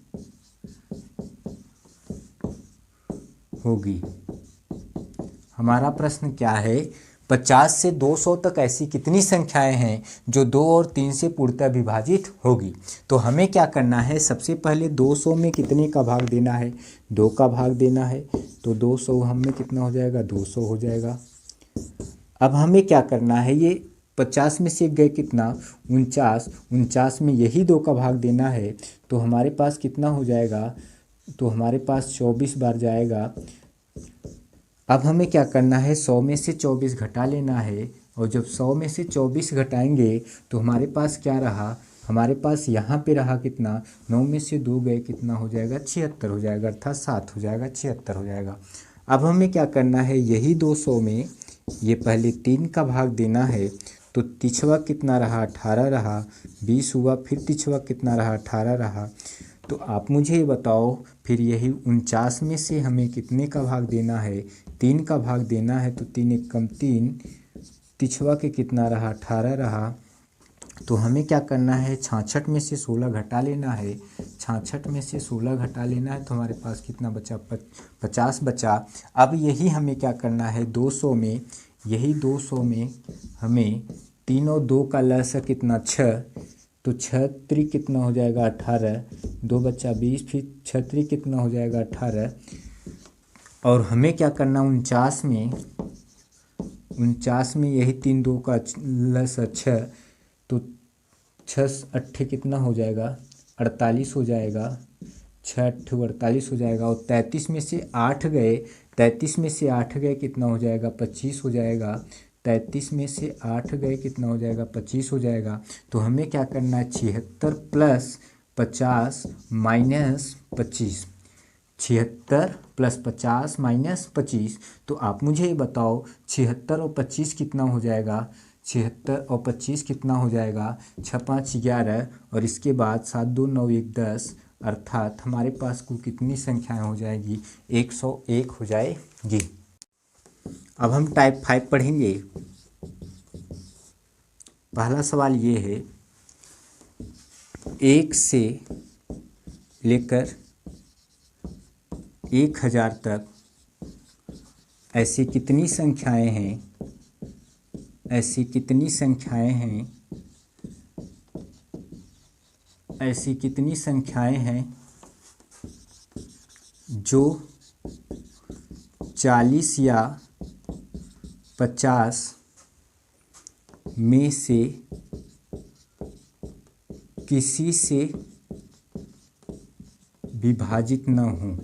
होगी। हमारा प्रश्न क्या है, 50 से 200 तक ऐसी कितनी संख्याएं हैं जो 2 और 3 से पूर्णतः विभाजित होगी। तो हमें क्या करना है, सबसे पहले 200 में कितने का भाग देना है, 2 का भाग देना है, तो 200 हमें कितना हो जाएगा, 200 हो जाएगा। अब हमें क्या करना है, ये 50 में से गए कितना, 49 में यही 2 का भाग देना है, तो हमारे पास कितना हो जाएगा, तो हमारे पास 24 बार जाएगा। अब हमें क्या करना है, 100 में से 24 घटा लेना है, और जब 100 में से 24 घटाएंगे तो हमारे पास क्या रहा, हमारे पास यहाँ पे रहा कितना, 9 में से 2 गए कितना हो जाएगा, 76 हो जाएगा, अर्थात 7 हो जाएगा, 76 हो जाएगा। अब हमें क्या करना है, यही 200 में ये पहले 3 का भाग देना है, तो तिछवा कितना रहा, 18 रहा, 20 हुआ, फिर तिछवा कितना रहा, 18 रहा। तो आप मुझे ये बताओ, फिर यही 49 में से हमें कितने का भाग देना है, 3 का भाग देना है, तो 3 एक कम 3, तिछवा के कितना रहा, 18 रहा। तो हमें क्या करना है, 66 में से 16 घटा लेना है, 66 में से 16 घटा लेना है, तो हमारे पास कितना बचा, 50 बचा। अब यही हमें क्या करना है, 200 में, यही 200 में हमें 3 और 2 का लसा कितना 6, तो 6 3 कितना हो जाएगा, 18, 2 बचा 20, फिर 6 3 कितना हो जाएगा, 18। और हमें क्या करना, 49 में यही 3 2 का लसा 6, तो 6 8 कितना हो जाएगा, 48 हो जाएगा, 6 8 48 हो जाएगा। और 33 में से 8 गए, 33 में से 8 गए कितना हो जाएगा, 25 हो जाएगा, 33 में से 8 गए कितना हो जाएगा, 25 हो जाएगा। तो हमें क्या करना है, 76 प्लस 50 माइनस 25, 76 प्लस 50 माइनस 25। तो आप मुझे ये बताओ, 76 और 25 कितना हो जाएगा, 76 और 25 कितना हो जाएगा, 6 5 11, और इसके बाद 7 2 9 1 10, अर्थात हमारे पास कुल कितनी संख्याएं हो जाएगी, 101 हो जाएगी। अब हम टाइप 5 पढ़ेंगे। पहला सवाल ये है, 1 से लेकर 1000 तक ऐसी कितनी संख्याएं हैं, ऐसी कितनी संख्याएं हैं, ऐसी कितनी संख्याएं हैं जो 40 या 50 में से किसी से विभाजित न हो,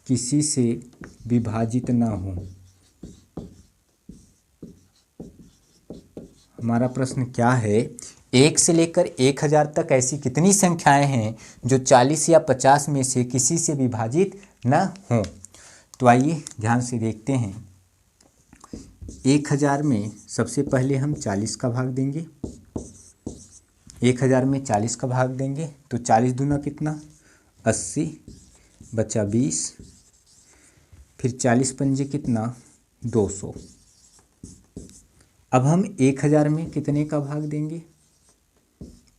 किसी से विभाजित न हो। हमारा प्रश्न क्या है, 1 से लेकर 1000 तक ऐसी कितनी संख्याएं हैं जो 40 या 50 में से किसी से विभाजित न हो। तो आइए ध्यान से देखते हैं। 1000 में सबसे पहले हम 40 का भाग देंगे। 1000 में 40 का भाग देंगे तो 40 दूना कितना 80 बचा 20, फिर 40 पंजे कितना 200। अब हम 1000 में कितने का भाग देंगे,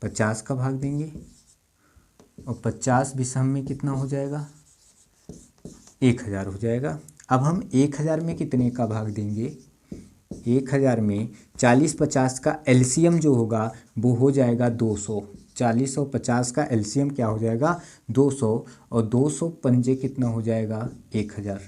50 का भाग देंगे, और 50 विषम में कितना हो जाएगा 1000 हो जाएगा। अब हम 1000 में कितने का भाग देंगे, 1000 में 40 50 का एलसीएम जो होगा वो हो जाएगा 200। 40 और 50 का एलसीएम क्या हो जाएगा 200, और 200 पंजे कितना हो जाएगा 1000।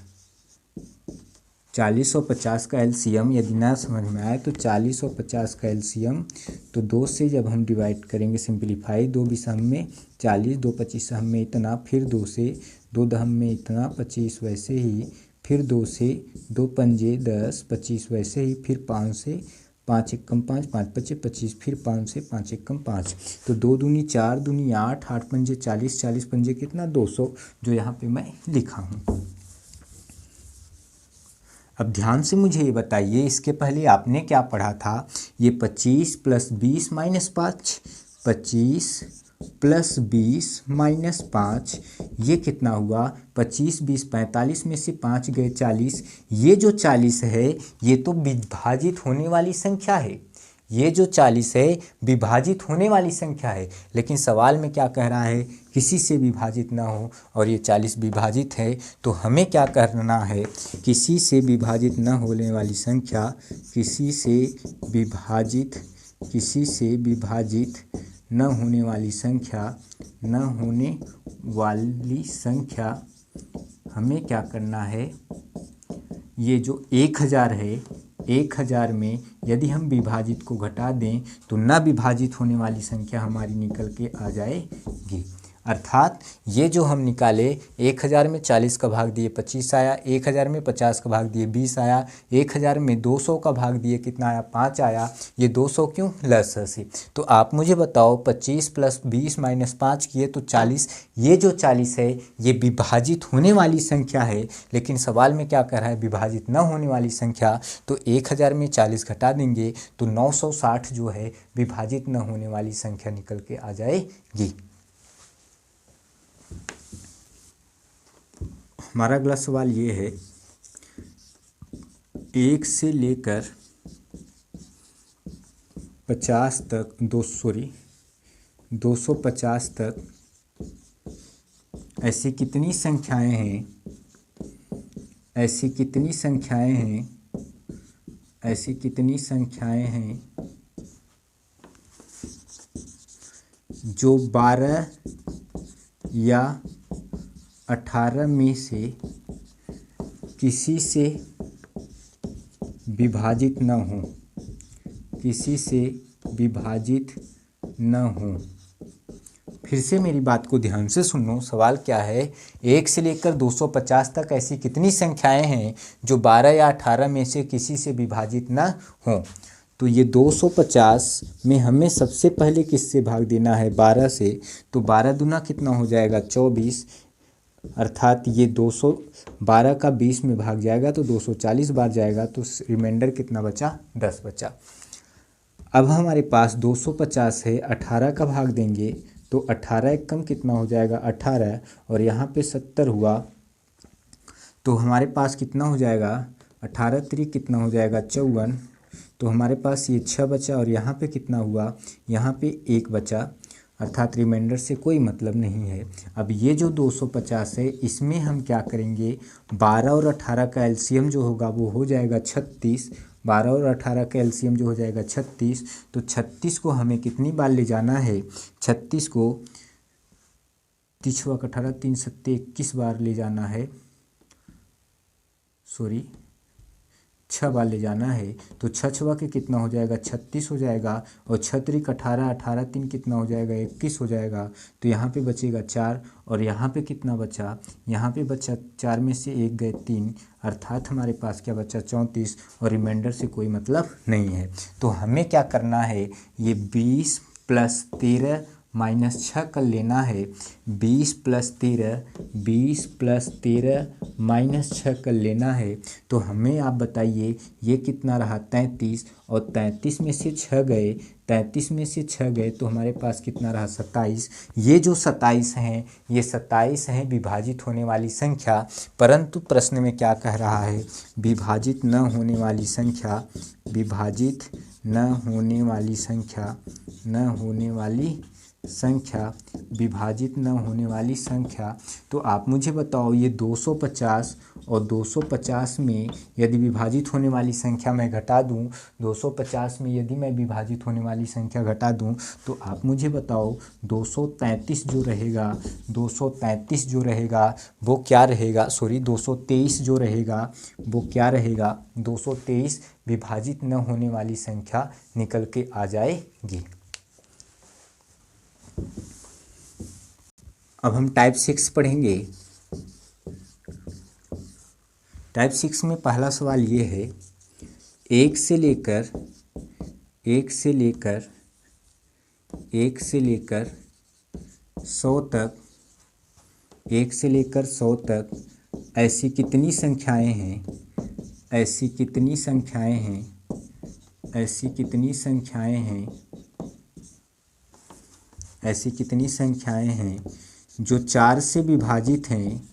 40 और 50 का एलसीएम यदि ना समझ में आए तो 40 और 50 का एलसीएम तो 2 से जब हम डिवाइड करेंगे सिंपलीफाई, 2 विषम में 40, 2 25 हम में इतना, फिर 2 से 2 दहम में इतना 25 वैसे ही, फिर 2 से 2 पंजे 10 25 वैसे ही, फिर 5 से 5 एकम 5, 5 पचे 25, फिर 5 से 5 एकम 5, तो 2 दूनी 4 दूनी 8, 8 पंजे 40, 40 पंजे कितना 200, जो यहाँ पे मैं लिखा हूँ। अब ध्यान से मुझे ये बताइए, इसके पहले आपने क्या पढ़ा था, ये 25 + 20 - 5, 25 + 20 - 5, ये कितना हुआ 25 20 45 में से 5 गए 40। ये जो 40 है ये तो विभाजित होने वाली संख्या है, ये जो 40 है विभाजित होने वाली संख्या है, लेकिन सवाल में क्या कह रहा है किसी से विभाजित ना हो, और ये 40 विभाजित है। तो हमें क्या करना है, किसी से विभाजित न होने वाली संख्या, किसी से विभाजित न होने वाली संख्या, न होने वाली संख्या, हमें क्या करना है, ये जो 1000 है 1000 में यदि हम विभाजित को घटा दें तो न विभाजित होने वाली संख्या हमारी निकल के आ जाएगी। अर्थात ये जो हम निकाले 1000 में 40 का भाग दिए 25 आया, 1000 में 50 का भाग दिए 20 आया, 1000 में 200 का भाग दिए कितना आया 5 आया। ये 200 क्यों +80। तो आप मुझे बताओ 25 + 20 - 5 किए तो 40। ये जो 40 है ये विभाजित होने वाली संख्या है, लेकिन सवाल में क्या कह रहा है विभाजित न होने वाली संख्या। तो 1000 में 40 घटा देंगे तो 960 जो है विभाजित न होने वाली संख्या निकल के आ जाएगी। हमारा अगला सवाल ये है, 1 से लेकर 50 तक 250 तक ऐसी कितनी संख्याएं हैं, जो 12 या 18 में से किसी से विभाजित न हो, फिर से मेरी बात को ध्यान से सुनो। सवाल क्या है, 1 से लेकर 250 तक ऐसी कितनी संख्याएं हैं जो 12 या 18 में से किसी से विभाजित न हो। तो ये 250 में हमें सबसे पहले किससे भाग देना है 12 से, तो 12 दूना कितना हो जाएगा 24, अर्थात ये 212 का 20 में भाग जाएगा तो 240 बार जाएगा, तो रिमाइंडर कितना बचा 10 बचा। अब हमारे पास 250 है, 18 का भाग देंगे तो 18 एकम कितना हो जाएगा 18, और यहाँ पे 70 हुआ तो हमारे पास कितना हो जाएगा 18 3 कितना हो जाएगा 54, तो हमारे पास ये 6 बचा, और यहाँ पे कितना हुआ यहाँ पे 1 बचा, अर्थात रिमाइंडर से कोई मतलब नहीं है। अब ये जो 250 है इसमें हम क्या करेंगे, 12 और 18 का एलसीएम जो होगा वो हो जाएगा 36, 12 और 18 का एलसीएम जो हो जाएगा 36, तो 36 को हमें कितनी बार ले जाना है, 36 को तीछवा का 18, 3 सत्ते 21 बार ले जाना है, सॉरी 6 बार ले जाना है, तो 6 के कितना हो जाएगा 36 हो जाएगा, और 6 का 18, 18 3 कितना हो जाएगा 21 हो जाएगा। तो यहाँ पे बचेगा 4, और यहाँ पे कितना बचा, यहाँ पे बचा 4 में से 1 गए 3, अर्थात हमारे पास क्या बचा 34, और रिमाइंडर से कोई मतलब नहीं है। तो हमें क्या करना है, ये 20 + 13 - 6 कर लेना है, 20 + 13 - 6 कर लेना है। तो हमें आप बताइए ये कितना रहा 33, और 33 में से 6 गए, 33 में से 6 गए तो हमारे पास कितना रहा 27। ये जो 27 हैं, ये 27 हैं विभाजित होने वाली संख्या, परंतु प्रश्न में क्या कह रहा है, विभाजित न होने वाली संख्या, विभाजित न होने वाली संख्या, न होने वाली संख्या, विभाजित न होने वाली संख्या। तो आप मुझे बताओ ये 250 और 250 में यदि विभाजित होने वाली संख्या मैं घटा दूं, 250 में यदि मैं विभाजित होने वाली संख्या घटा दूं, तो आप मुझे बताओ 233 जो रहेगा, 233 जो रहेगा वो क्या रहेगा, सॉरी 223 जो रहेगा वो क्या रहेगा, 223 विभाजित न होने वाली संख्या निकल के आ जाएगी। अब हम टाइप 6 पढ़ेंगे। टाइप 6 में पहला सवाल ये है, 1 से लेकर 100 तक, 1 से लेकर 100 तक ऐसी कितनी संख्याएं हैं, ऐसी कितनी संख्याएं हैं, ऐसी कितनी संख्याएं हैं, ऐसी कितनी संख्याएं हैं जो 4 से विभाजित हैं,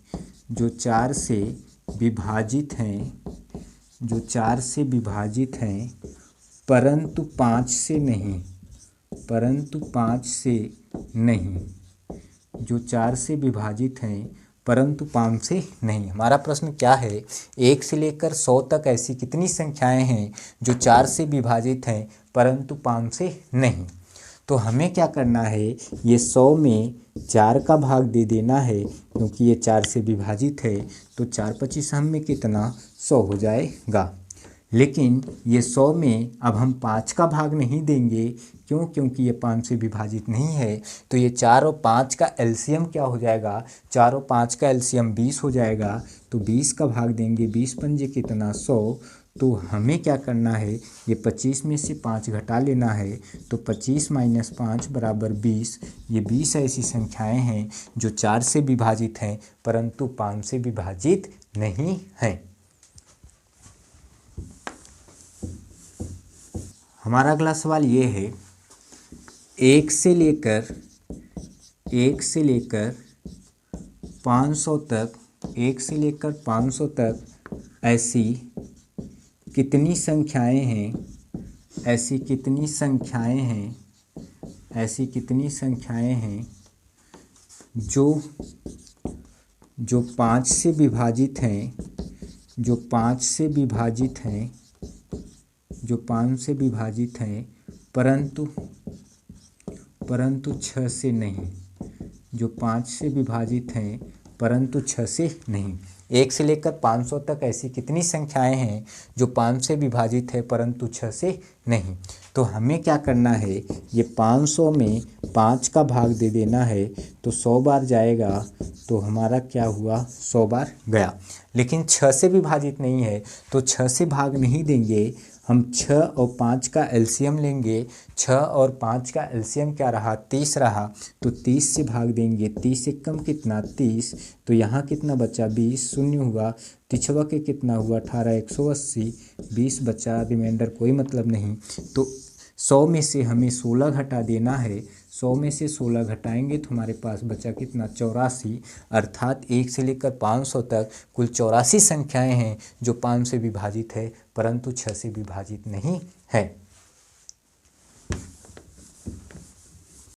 जो 4 से विभाजित हैं, जो 4 से विभाजित हैं परंतु 5 से नहीं, परंतु 5 से नहीं, जो 4 से विभाजित हैं परंतु 5 से नहीं। हमारा प्रश्न क्या है, 1 से लेकर 100 तक ऐसी कितनी संख्याएं हैं जो 4 से विभाजित हैं परंतु 5 से नहीं। तो हमें क्या करना है, ये 100 में 4 का भाग दे देना है, क्योंकि ये 4 से विभाजित है, तो 4 × 25 में कितना 100 हो जाएगा। लेकिन ये 100 में अब हम 5 का भाग नहीं देंगे, क्यों, क्योंकि ये 5 से विभाजित नहीं है। तो ये 4 और 5 का एलसीएम क्या हो जाएगा, 4 और 5 का एलसीएम 20 हो जाएगा, तो 20 का भाग देंगे, 20 पंजे कितना 100। तो हमें क्या करना है, ये 25 में से 5 घटा लेना है, तो 25 - 5 = 20। ये 20 ऐसी संख्याएं हैं जो 4 से विभाजित हैं परंतु 5 से विभाजित नहीं हैं। हमारा अगला सवाल ये है, 1 से लेकर 500 तक, 1 से लेकर 500 तक ऐसी कितनी संख्याएं हैं, ऐसी कितनी संख्याएं हैं, ऐसी कितनी संख्याएं हैं जो 5 से विभाजित हैं, जो 5 से विभाजित हैं, जो 5 से विभाजित हैं परंतु 6 से नहीं, जो 5 से विभाजित हैं परंतु 6 से नहीं। 1 से लेकर 500 तक ऐसी कितनी संख्याएं हैं जो 5 से विभाजित है परंतु 6 से नहीं। तो हमें क्या करना है, ये 500 में 5 का भाग दे देना है, तो 100 बार जाएगा, तो हमारा क्या हुआ 100 बार गया। लेकिन 6 से विभाजित नहीं है, तो 6 से भाग नहीं देंगे, हम 6 और 5 का एलसीएम लेंगे। 6 और 5 का एलसीएम क्या रहा 30 रहा, तो 30 से भाग देंगे, 30 से कम कितना 30, तो यहाँ कितना बचा 20, शून्य हुआ, तिछवा के कितना हुआ 18, 180, 20 बचा, रिमाइंडर कोई मतलब नहीं। तो 100 में से हमें 16 घटा देना है, 100 में से 16 घटाएंगे तो हमारे पास बचा कितना 84, अर्थात 1 से लेकर 500 तक कुल 84 संख्याएं हैं जो 5 से विभाजित है परंतु 6 से विभाजित नहीं है।